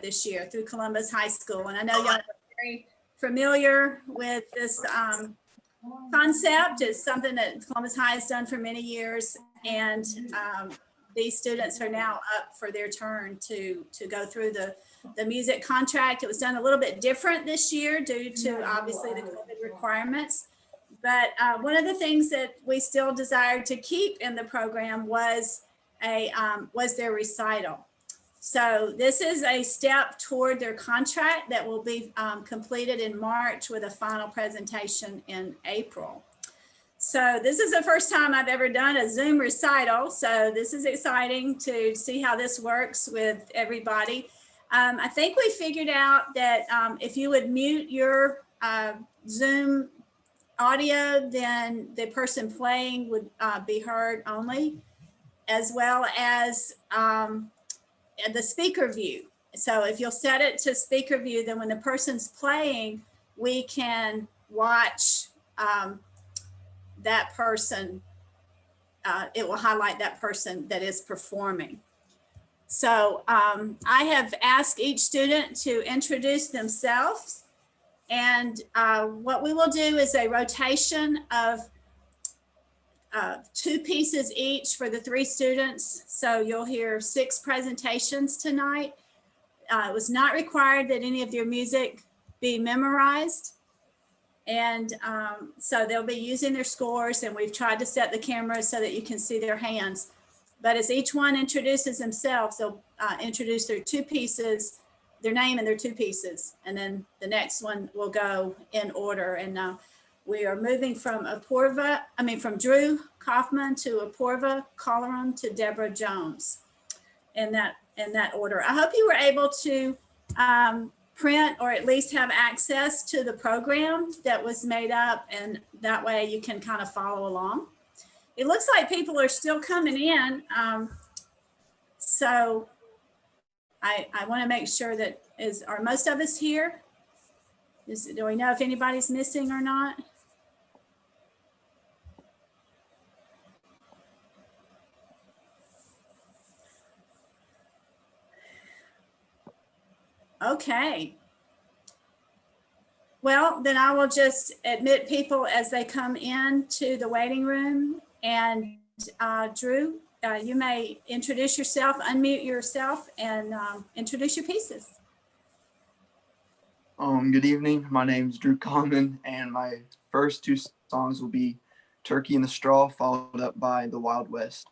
this year through Columbus High School. And I know y'all are very familiar with this concept. It's something that Columbus High has done for many years. And these students are now up for their turn to go through the music contract. It was done a little bit different this year due to obviously the COVID requirements. But one of the things that we still desired to keep in the program was their recital. So this is a step toward their contract that will be completed in March with a final presentation in April. So this is the first time I've ever done a Zoom recital. So this is exciting to see how this works with everybody. I think we figured out that if you would mute your Zoom audio, then the person playing would be heard only, as well as the speaker view. So if you'll set it to speaker view, then when the person's playing, we can watch that person. It will highlight that person that is performing. So I have asked each student to introduce themselves. And what we will do is a rotation of 2 pieces each for the 3 students. So you'll hear 6 presentations tonight. It was not required that any of your music be memorized. And so they'll be using their scores, and we've tried to set the cameras so that you can see their hands. But as each one introduces themselves, they'll introduce their 2 pieces, their name and their 2 pieces. And then the next one will go in order. And we are moving from from Drew Kaufman to Apurva Kalaram to Deborah Jones in that order. I hope you were able to print or at least have access to the program that was made up, and that way you can kind of follow along. It looks like people are still coming in. So I want to make sure that are most of us here? Do we know if anybody's missing or not? Okay. Well, then I will just admit people as they come into the waiting room. And Drew, you may introduce yourself, unmute yourself, and introduce your pieces. Good evening. My name is Drew Kaufman, and my first 2 songs will be Turkey in the Straw, followed up by The Wild West.